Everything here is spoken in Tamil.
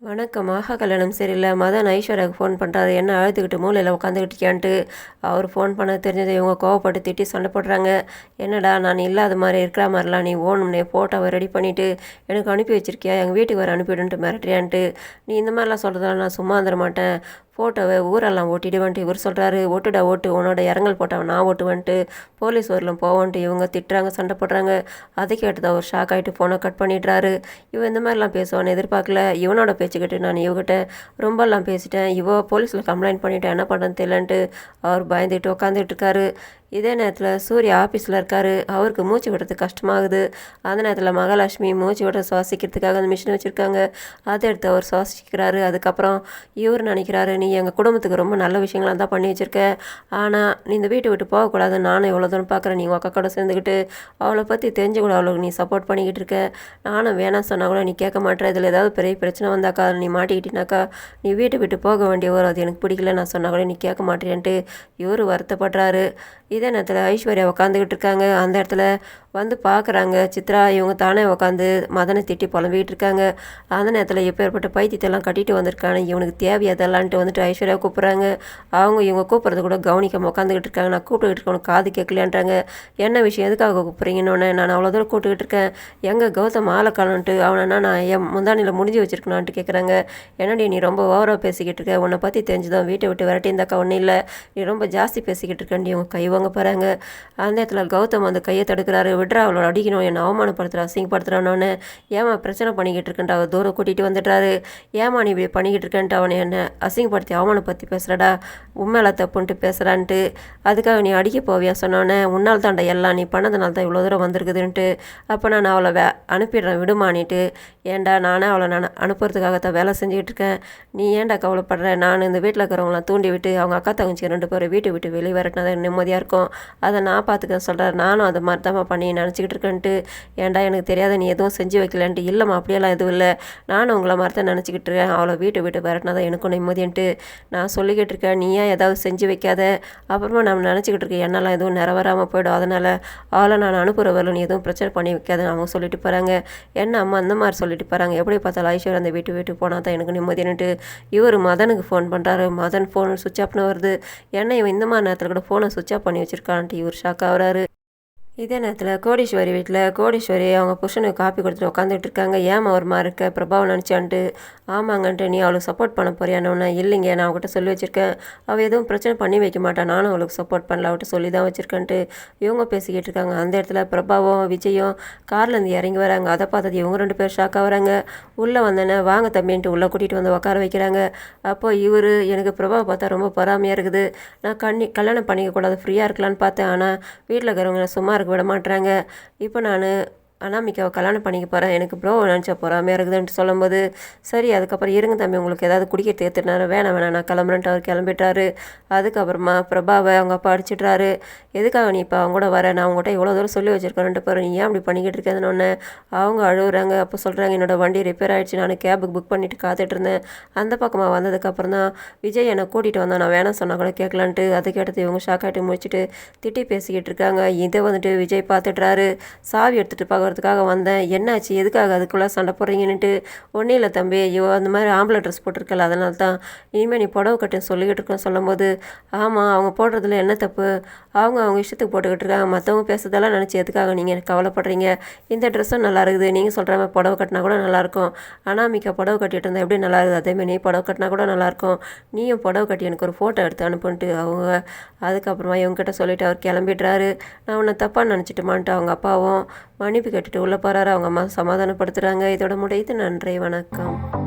வணக்கம். கல்யாணம் சரியில்ல. மதன் ஐஸ்வர்யாவுக்கு ஃபோன் பண்ணுறாரு. என்ன அழுதுகிட்டு மூலையில் உட்காந்துக்கிட்டியான்ட்டு. அவர் ஃபோன் பண்ண தெரிஞ்சது இவங்க கோவப்பட்டு திட்டி சண்டை போடுறாங்க. என்னடா நான் இல்லாத மாதிரி இருக்கிற மாதிரிலாம் நீ ஓணும்னே ஃபோட்டோவை ரெடி பண்ணிவிட்டு எனக்கு அனுப்பி வச்சிருக்கியா, எங்கள் வீட்டுக்கு வர அனுப்பிவிடுன்ட்டு மிரட்டுறியான்ட்டு. நீ இந்த மாதிரிலாம் சொல்கிறதால நான் சும்மா வந்துட மாட்டேன். ஃபோட்டோவை ஊரெல்லாம் ஓட்டிடுவேன்ட்டு இவர் சொல்கிறாரு. ஓட்டுடா ஓட்டு, உன்னோட இரங்கல் ஃபோட்டோவை நான் ஓட்டுவேன்ட்டு போலீஸ் ஊரில் போவோன்ட்டு இவங்க திட்டுறாங்க, சண்டை போடுறாங்க. அதை கேட்டு அவர் ஷாக் ஆகிட்டு ஃபோனை கட் பண்ணிடுறாரு. இவன் இந்த மாதிரிலாம் பேசுவான்னு எதிர்பார்க்கல. இவனோட பேச்சுக்கிட்டு நான் இவகிட்ட ரொம்பலாம் பேசிட்டேன், இவ போலீஸில் கம்ப்ளைண்ட் பண்ணிவிட்டேன், என்ன பண்ணுறதுன்னு தெரியலன்ட்டு அவர் பயந்துட்டு உட்காந்துட்டு இருக்காரு. இதே நேரத்தில் சூர்யா ஆஃபீஸில் இருக்கார். அவருக்கு மூச்சு விடுறதுக்கு கஷ்டமாகுது. அந்த நேரத்தில் மகாலட்சுமி மூச்சு விட சுவாசிக்கிறதுக்காக அந்த மிஷின் வச்சுருக்காங்க. அதை எடுத்து அவர் சுவாசிக்கிறாரு. அதுக்கப்புறம் இவர் நினைக்கிறாரு, நீ எங்கள் குடும்பத்துக்கு ரொம்ப நல்ல விஷயங்களாக தான் பண்ணி வச்சுருக்க, ஆனால் நீ இந்த வீட்டை விட்டு போகக்கூடாது, நானும் எவ்வளோ தூரம் பார்க்குறேன், நீ உங்கள் அக்கா கூட சேர்ந்துக்கிட்டு அவளை பற்றி தெரிஞ்சு கூட அவளுக்கு நீ சப்போர்ட் பண்ணிக்கிட்டு இருக்க, நானும் வேணாம் சொன்னால் கூட நீ கேட்க மாட்டேற, இதில் ஏதாவது பெரிய பிரச்சனை வந்தாக்கா நீ மாட்டிக்கிட்டினாக்கா நீ வீட்டை விட்டு போக வேண்டிய வரும், அது எனக்கு பிடிக்கல, நான் சொன்னால் கூட நீ கேட்க மாட்டேன்ட்டு இவர் வருத்தப்படுறாரு. இதே நேரத்தில் ஐஸ்வர்யா உட்காந்துக்கிட்டு இருக்காங்க. அந்த இடத்துல வந்து பார்க்குறாங்க சித்ரா. இவங்க தானே உட்காந்து மதனை திட்டி புலம்பிக்கிட்டு இருக்காங்க. அந்த நேரத்தில் எப்பேற்பட்ட பைத்தியத்தெல்லாம் கட்டிட்டு வந்திருக்காங்க, இவனுக்கு தேவையதெல்லான்ட்டு வந்துட்டு ஐஸ்வர்யா கூப்பிட்றாங்க. இவங்க கூப்பிட்றது கூட கவனிக்காமல் உட்காந்துக்கிட்டு இருக்காங்க. நான் கூப்பிட்டுக்கிட்டு இருக்கணும், காது கேட்கலையான்றாங்க. என்ன விஷயம், எதுக்காக கூப்பிட்றீங்கன்னு. நான் அவ்வளோ தூரம் கூப்பிட்டுக்கிட்டு இருக்கேன், எங்கே கௌதம் ஆளை காணுன்ட்டு அவனை நான் என் முந்தானியில் முடிஞ்சு வச்சுருக்கணுன்ட்டு கேட்குறாங்க. என்னடி நீ ரொம்ப ஓவராக பேசிக்கிட்டு இருக்க, உன்னை பற்றி தெரிஞ்சுதான் வீட்டை விட்டு விரட்டி இருந்தாக்கா ஒன்றும் இல்லை, நீ ரொம்ப ஜாஸ்தி பேசிக்கிட்டு இருக்கேன்டி இவங்க கை வாங்க போகிறாங்க. அந்த இடத்துல கௌதம் அந்த கையை தடுக்கிறாரு. விட்றா, அவளோட அடிக்கணும், என்னை அவமானப்படுத்துகிறா, அசிங்கப்படுத்துகிறானோன்னு. ஏமா பிரச்சனை பண்ணிக்கிட்டு இருக்கேன்ட்டு அவர் தூரம் கூட்டிகிட்டு வந்துடுறாரு. ஏமா நீ இப்படி பண்ணிக்கிட்டு இருக்கேன்ட்டு அவனை என்னை அசிங்கப்படுத்தி அவமானப்படுத்தி பேசுகிறடா, உண்மையில தப்புன்ட்டு பேசுகிறான்ட்டு. அதுக்காக நீ அடிக்க போவியா சொன்னோன்னே, உன்னால் தாண்டா எல்லாம், நீ பண்ணதுனால தான் இவ்வளோ தூரம் வந்திருக்குதுன்ட்டு. அப்போ நான் அவளை அனுப்பிடுறேன் விடுமானிட்டு. ஏன்டா நானே அவளை அனுப்புறதுக்காகத்தான் வேலை செஞ்சுக்கிட்டு இருக்கேன், நீ ஏன்டா கவலைப்படுற. நான் இந்த வீட்டில் இருக்கிறவங்களாம் தூண்டி விட்டு அவங்க அக்கா தங்கச்சி 2 பேரும் வீட்டை விட்டு வெளியே வரட்டினா தான் நிம்மதியாக இருக்கும், அதை நான் பார்த்துக்க சொல்கிறேன், நானும் அதை மாதிரி தான் பண்ணி நினச்சிக்கிட்டு இருக்கேன்ட்டு. ஏன்டா எனக்கு தெரியாத, நீ எதுவும் செஞ்சு வைக்கலன்ட்டு. இல்லைம்மா அப்படியெல்லாம் எதுவும் இல்லை, நானும் உங்களை மாதிரி தான் நினச்சிக்கிட்டு இருக்கேன், அவளை வீட்டை விட்டு வரட்டினா தான் எனக்கும் நிம்மதின்ட்டு நான் சொல்லிக்கிட்டு இருக்கேன். நீ ஏன் ஏதாவது செஞ்சு வைக்காத, அப்புறமா நம்ம நினச்சிக்கிட்டு இருக்கேன் என்னெல்லாம் எதுவும் நிறைவேறாமல் போய்டும், அதனால் அவளை நான் அனுப்புகிற வரல, நீ எதுவும் பிரச்சனை பண்ணி வைக்காதுன்னு அவங்க சொல்லிட்டு போகிறாங்க. என்ன அம்மா அந்த மாதிரி சொல்லிட்டு போகிறாங்க, எப்படி பார்த்தாலும் ஐஸ்வர்யா அந்த வீட்டு போனால் தான் எனக்கு நிம்மதினுட்டு இவர் மதனுக்கு ஃபோன் பண்ணுறாரு. மதன் ஃபோன் சுவிட்ச் ஆஃப்னு வருது. என்ன இவன் இந்த மாதிரி நேரத்தில் கூட ஃபோனை சுவிட்ச் ஆஃப் பண்ணி வச்சுருக்கான்ட்டு இவர் ஷாக் ஆகுறாரு. இதே நேரத்தில் கோடீஸ்வரி வீட்டில் கோடீஸ்வரி அவங்க புருஷனுக்கு காப்பி கொடுத்துட்டு உட்காந்துட்டு இருக்காங்க. ஏன் ஒரு மாதிரி இருக்க, பிரபாவை நினச்சான்ட்டு. ஆமாங்கன்ட்டு. நீ அவளுக்கு சப்போர்ட் பண்ண போறியானோன்னா, இல்லைங்க நான் அவங்ககிட்ட சொல்லி வச்சுருக்கேன், அவள் எதுவும் பிரச்சனை பண்ணி வைக்க மாட்டான், நானும் அவளுக்கு சப்போர்ட் பண்ணல, அவட்ட சொல்லி தான் வச்சுருக்கேன்ட்டு இவங்க பேசிக்கிட்டு இருக்காங்க. அந்த இடத்துல பிரபாவும் விஜயும் கார்லேருந்து இறங்கி வராங்க. அதை பார்த்தது இவங்க 2 பேர் ஷாக் ஆகுறாங்க. உள்ளே வந்தேன்னே வாங்க தம்பின்ட்டு உள்ளே கூட்டிகிட்டு வந்து உட்கார வைக்கிறாங்க. அப்போ இவர், எனக்கு பிரபாவை பார்த்தா ரொம்ப பொறாமையாக இருக்குது, நான் கல்யாணம் பண்ணிக்கக்கூடாது, ஃப்ரீயாக இருக்கலான்னு பார்த்தேன், ஆனால் வீட்டில் இருக்கிறவங்க சும்மா விட மாட்டுறாங்க, இப்போ நான் அனாமிகாவை கல்யாணம் பண்ணிக்க போகிறேன், எனக்கு ப்ரோ நினச்சா பொறாமையாக இருக்குதுன்ட்டு சொல்லும்போது, சரி அதுக்கப்புறம் இருங்க தம்பி, உங்களுக்கு ஏதாவது குடிக்க ஏற்றுனாரு, வேணாம் நான் கிளம்புறேன்ட்டு அவர் கிளம்பிட்டாரு. அதுக்கப்புறமா பிரபாவை அவங்க அப்பா அடிச்சிட்றாரு. எதுக்காக நீ இப்போ அவங்க கூட வர, நான் அவங்ககிட்ட இவ்வளோ தூரம் சொல்லி வச்சுருக்கேன்ட்டு பாரு, நீ ஏன் அப்படி பண்ணிக்கிட்டு இருக்கேன்னு அவங்க அழுகுறாங்க. அப்போ சொல்கிறாங்க, என்னோடய வண்டி ரிப்பேர் ஆகிடுச்சு, நான் கேபுக்கு புக் பண்ணிவிட்டு காத்துட்டு இருந்தேன், அந்த பக்கமாக வந்ததுக்கப்புறம் தான் விஜய் என்னை கூட்டிகிட்டு வந்தான், நான் வேணாம் சொன்னால் கூட கேட்கலான்ட்டு. அதை கேட்டது இவங்க ஷாக் ஆகிட்டு முடிச்சுட்டு திட்டி பேசிக்கிட்டு இருக்காங்க. இதை வந்துட்டு விஜய் பார்த்துட்றாரு. சாவி எடுத்துகிட்டு பார்க்கறதுக்காக வந்தேன், என்னாச்சு எதுக்காக அதுக்குள்ளே சண்டை போடுறீங்கன்னுட்டு. ஒன்றும் இல்லை தம்பி, அந்த மாதிரி ஆம்பளை ட்ரெஸ் போட்டிருக்கல, அதனால தான், இனிமேல் நீ புடவை கட்டுன்னு சொல்லிக்கிட்டு இருக்கோன்னு சொல்லும்போது, ஆமாம் அவங்க போடுறதுல என்ன தப்பு, அவங்க இஷ்டத்துக்கு போட்டுக்கிட்டு இருக்காங்க, மற்றவங்க பேசுறதெல்லாம் நினச்சி எதுக்காக நீங்கள் கவலைப்படுறீங்க, இந்த ட்ரெஸ்ஸும் நல்லா இருக்குது, நீங்கள் சொல்கிற மாதிரி புடவை கட்டினா கூட நல்லாயிருக்கும், அனாமிகா புடவை கட்டிகிட்டு இருந்தால் எப்படி நல்லா இருக்குது, அதேமாதிரி நீ புடவை கட்டினா கூட நல்லாயிருக்கும், நீயும் புடவை கட்டி எனக்கு ஒரு ஃபோட்டோ எடுத்து அனுப்புன்ட்டு அவங்க. அதுக்கப்புறமா இவங்ககிட்ட சொல்லிவிட்டு அவர் கிளம்பிடுறாரு. நான் உன்னை தப்பாக நினச்சிட்டுமான்ட்டு அவங்க அப்பாவும் மன்னிப்பு கேட்டுட்டு உள்ளே போகிறாரு. அவங்க அம்மா சமாதானப்படுத்துகிறாங்க. இதோட முடியுது. நன்றி, வணக்கம்.